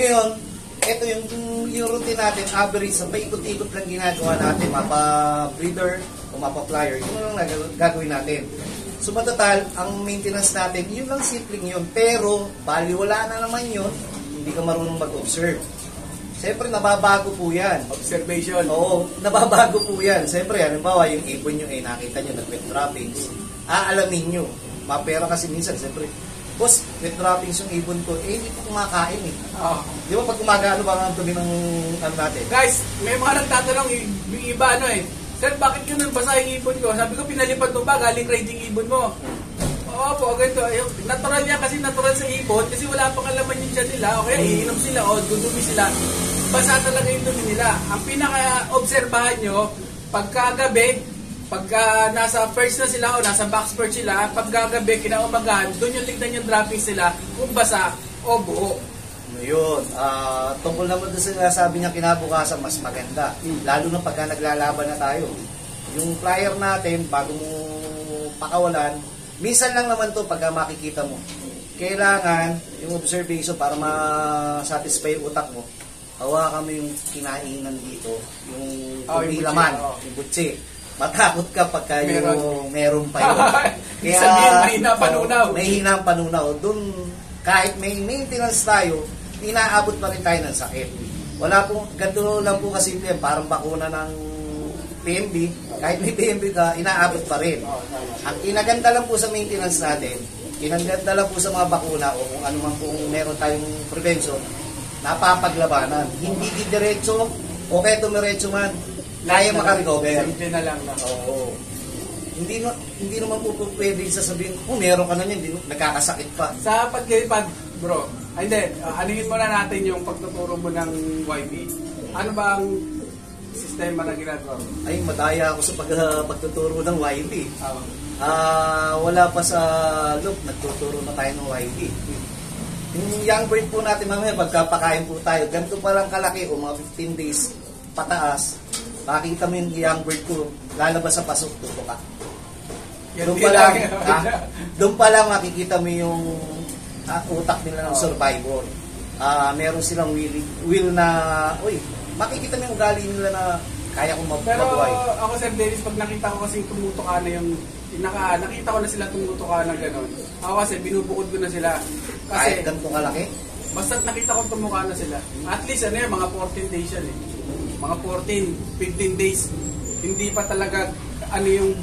Ngayon, ito yung routine natin, average, sa paikot-ikot lang ginagawa natin, mapa-breeder o mapa-flyer, yun lang gagawin natin. So matotal, ang maintenance natin, yun lang simpleng yun. Pero, baliwala na naman yun, hindi ka marunong mag-observe. Siyempre, nababago po yan. Observation. Oo, nababago po yan. Siyempre, halimbawa, yung ibon nyo, nakita nyo, nag-wet droppings. Aalamin nyo. Mapera kasi minsan, siyempre, boss, wet droppings yung ibon ko, hindi ko kumakain eh. Oh. Di ba pag kumagano ba ang tuloy ng ano natin? Guys, may mga nagtatanong, yung iba Sir, bakit yun nang basa yung ibon ko? Sabi ko, pinalipad mo ba? Galing raiding ibon mo. Oo po, ganito. Natural yan kasi natural sa ibon kasi wala pang alaman yung tiyan nila. O kaya iinom sila o dudumi sila. Basa talaga yung dumi nila. Ang pinaka-obserbahan nyo, pagkagabi, pagka nasa perch na sila o nasa box perch sila, pagkagabi, kinaumagahan, doon yung tignan yung droppings sila kung basa o buo. Yun, tungkol naman doon sa sabi niya kinabukasan, mas maganda. Lalo na pagka naglalaban na tayo. Yung flyer natin, bago mo pakawalan, minsan lang naman to pagka makikita mo. Kailangan, yung observation para ma-satisfy yung utak mo, hawakan mo yung kinainan dito, yung kumilaman, yung butsi. Matakot ka pagka yung meron pa yun. Kaya sabihin, mahina panunaw. Mahina ang panunaw. Doon, kahit may maintenance tayo, inaabot pa rin tayo ng sakit. Wala pong, ganito lang po kasi yan, parang bakuna ng PMB, kahit may PMB ka, inaabot pa rin. Ang kinaganda lang po sa maintenance natin, kinaganda lang po sa mga bakuna o kung ano man kung meron tayong prevention, napapaglabanan. Hindi diretso, o kaya tumiretso man, kaya makarecover. Simple na lang. Oo. Hindi naman po pwede sasabihin, kung meron ka na niyan, nagkakasakit pa. Sa paglilipad, bro, hindi, anuhin muna natin yung pagtuturo mo ng YB. Ano ba ang sistema na ginagawa mo? Ay, madaya ako sa pagtuturo ng YB. Wala pa sa loop, nagtuturo na tayo ng YB. Yung young bird po natin mamaya, pagkapakain po tayo, ganito pa lang kalaki o mga 15 days pataas, makikita mo yung young bird ko, lalabas sa pasok, tutok ka. Doon pa lang makikita mo yung utak nila ng survivor. Meron silang will na, makikita mo yung ugali nila na kaya kong mabuhay. Pero ako, Sir Dennis, pag nakita ko kasi tumutuka na yung, nakita ko na sila tumutuka na gano'n. Ako kasi binubukod ko na sila. Kasi, kahit ganito kalaki? Basta't nakita ko tumuka na sila. At least, mga 14 days yan eh. Mga 14, 15 days. Hindi pa talaga yung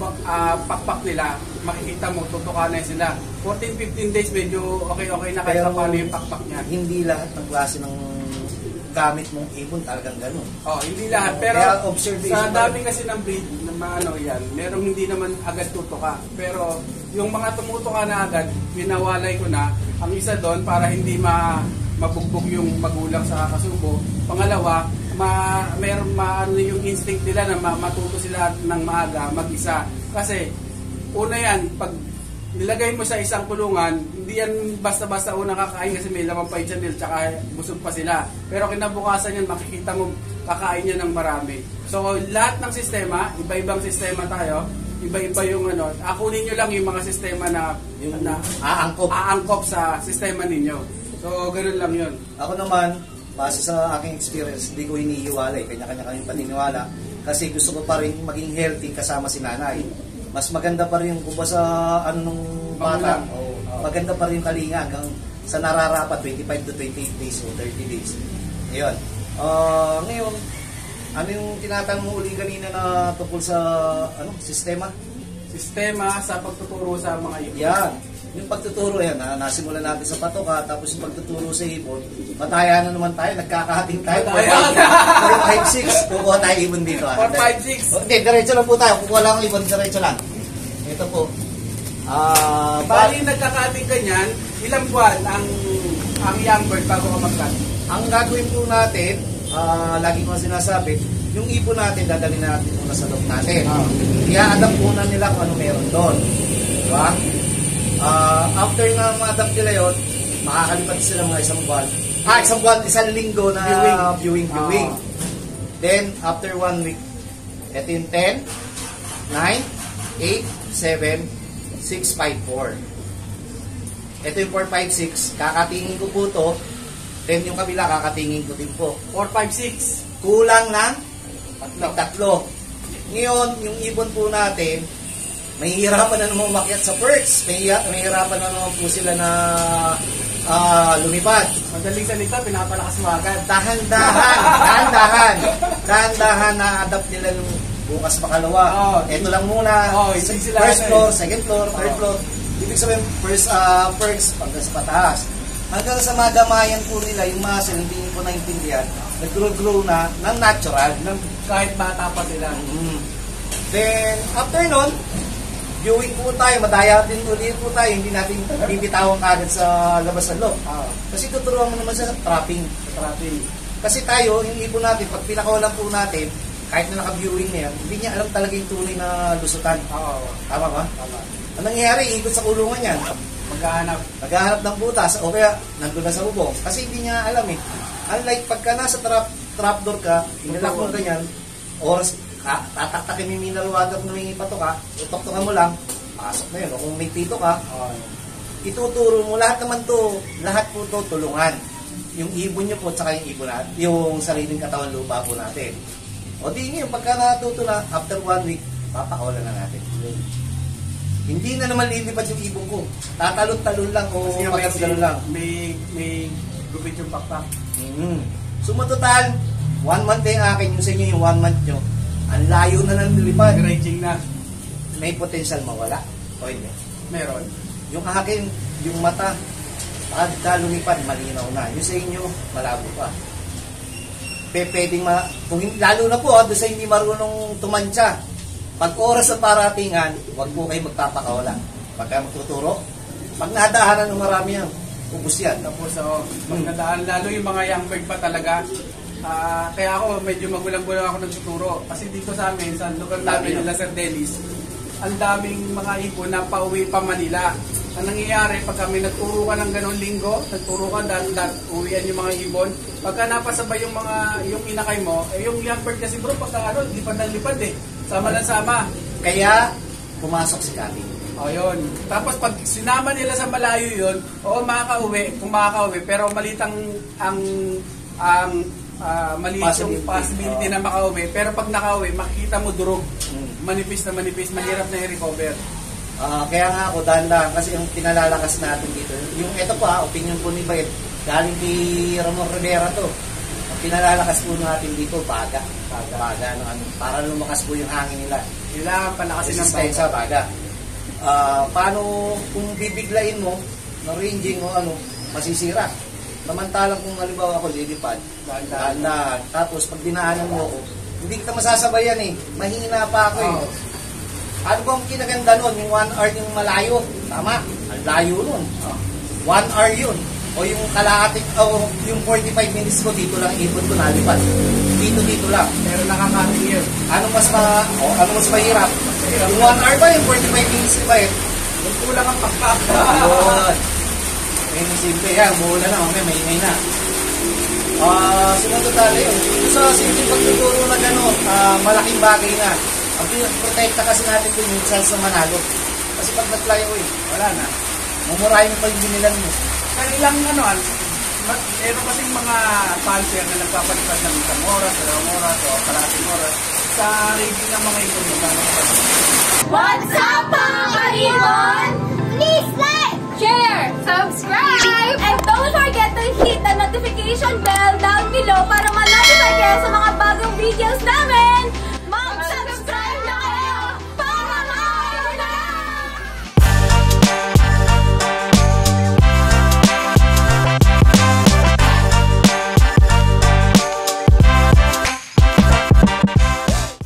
pakpak nila, makikita mo, tutuka na sila. 14-15 days, medyo okay na kahit paano yung pakpak niya. Hindi lahat ng klase ng gamit mong ibon talagang gano'n. Hindi lahat. Pero sa dami kasi ng breed, yan, merong hindi naman agad tutuka. Pero yung mga tumutuka na agad, winawalay ko na. Ang isa doon, para hindi mabugbog yung magulang sa kakasubo. Pangalawa, meron yung instinct nila na matuto sila ng maaga mag-isa. Kasi una yan, pag nilagay mo sa isang kulungan, hindi yan basta-basta unang kakain kasi may lamang pa yung channel tsaka busog pa sila. Pero kinabukasan yan, makikita mo kakain yan ng marami. So lahat ng sistema, iba-ibang sistema tayo, iba-iba yung akunin nyo lang yung mga sistema na aangkop sa sistema ninyo. So ganun lang yun. Ako naman, base sa aking experience, hindi ko hinihiwalay. Kanya-kanya kaming paniniwala. Kasi gusto ko pa rin maging healthy kasama si nanay. Mas maganda pa rin kung ba sa nung bata. Maganda pa rin yung kalinga hanggang sa nararapat 25 to 28 days o 30 days. Ngayon. Ngayon, ano yung tinatanong mo uli kanina na tungkol sa sistema? Sistema sa pagtuturo sa mga ibon. Yan. Yung pagtuturo yan, nasimulan natin sa patoka, tapos yung pagtuturo sa ibon, mataya na naman tayo, nagkakahating tayo. 4, 5, 6, kukuha tayo ibon dito. 4, 5, 6. Hindi, diretso lang po tayo, kukuha lang ang ibon, diretso lang. Ito po. Bali, nagkakahating ganyan, ilang buwan ang young bird bago ka mag-cut? Ang gagawin po natin, lagi ko sinasabi, yung ibon natin, dadalhin natin muna sa loob natin. I-adapt muna nila kung ano meron doon. Diba? After na ma-adapt nila yun, makakalipat sila mga isang linggo na viewing. Then, after 1 week, ito yung 10, 9, 8, 7, 6, 5, 4. Ito yung 4, 5, 6. Kakatingin ko po ito. Then yung kabila, kakatingin ko din po. 4, 5, 6. Kulang ng tatlo. Ngayon, yung ibon po natin, mahihirapan na naman umakyat sa perch. Mahihirapan na naman po sila na lumipad. Madaling salita, pinapalakas mo agad. Dahan-dahan na-adapt nila nung bukas makalawa. Ito lang muna. First floor, second floor, third floor. Ibig sabihin, first perks hanggang sa pataas. Hanggang sa magamayan po nila, yung muscle, hindi nyo po naintindihan, nag-grow na ng natural. Kahit bata pa sila. Then, after nun, viewing po tayo, madaya din ulit po tayo, hindi natin bibitawan kagad sa labas ng loob. Kasi tuturuan mo naman sa trapping. Kasi tayo, yung ibon natin, pag pinakawalan po natin, kahit na naka-viewing na yan, hindi niya alam talaga yung tunay na lusutan. Tama ba? Tama. Ang nangyayari, ikot sa kulungan yan. Maghahanap ng butas, o kaya nandun na sa bubong. Kasi hindi niya alam eh. Unlike pagka nasa trapdoor ka, inilak mo ganyan, oras, tataktakin mo yung mineral water na may pato ka, tutok-tokan mo lang, pasok na yun. O kung may pito ka, ituturo mo, lahat po to tulungan. Yung ibon nyo po, tsaka yung ibon natin, yung sariling katawan lupa po natin. O di ngayon, pagka natuto na, after 1 week, papakawalan na natin. Hindi na naman lilipad yung ibon ko. Tatalon-talon lang o magasgalon lang. May gupit yung pakpak. So total, 1 month yung akin, yung sa inyo yung 1 month nyo. Ang layo na nang nilipad. Raging na. May potential mawala. O hindi? Meron. Yung akin, yung mata, pagka lumipad, malinaw na. Yung sa inyo, malabo pa. Pwedeng lalo na po, doon sa hindi marunong tumantsa. Pag oras sa paratingan, huwag po kayo magpapakawala. Pagka magtuturo, pag nadahanan ng marami yan, ubus yan. Tapos, pag nadaan, lalo yung mga young bird pa talaga, kaya ako, medyo magulang-gulang ako nagtuturo. Kasi dito sa amin, sa lugar namin nila Sir Dennis, ang daming mga ibon na pauwi pa Manila. Ang nangyayari, pag kami nagturo ka ng ganong linggo, nagturo ka dahil uwian yung mga ibon, pagka napasabay yung inakay mo, yung young bird kasi bro, pagka lipad ng lipad eh. Sama lang sama. Kaya, pumasok si Kati. Yun. Tapos pag sinama nila sa malayo yun, makakauwi, kung makakauwi, pero maliit maliit yung possibility na makauwi. Pero pag nakauwi, makikita mo durog. Manipis, mahirap na i-recover. Kaya nga ako, dahan-dahan, kasi yung pinalalakas natin dito, yung ito pa, opinion po ni Bayet, galing kay Ramon Rivera to. Ang pinalalakas po natin dito, baga, para lumakas po yung hangin nila. Kailangan palakasin ng baga. Paano kung bibiglain mo, na ranging o masisira. Samantalang kung halimbawa ako lilipad, dahan-dahan, tapos pag dinaanan mo ako, hindi kita masasabayan eh, mahina pa ako eh. Ano bang kinaganda nun? Yung 1 hour yung malayo. Tama, ang layo nun. 1 hour yun. O yung kalahating, o yung 45 minutes ko, dito lang ibon ko nalipad. Dito lang. Pero nakakating yun. Ano mas mahirap? Yung 1 hour ba, yung 45 minutes ba eh? Yung kulang ang pakpak. Yun. Yung simple yan, umuulan na, may ingay na. Sumunod tayo yun. Sa simple pagtuturo na gano'n, malaking bagay na. Ang protekta kasi natin din minsan sa Manalo. Kasi pag nag-fly away, wala na. Mumurahin pa yung binilan mo. Kailang meron kasing mga panser na nagpapalipad ng 1 oras, 2 oras, o kalating oras sa rating ng mga ibon mo. What's up mga ka-ibon? Please like, share, subscribe, and don't forget to hit the notification bell down below para ma-notify kayo sa mga bagong videos namin.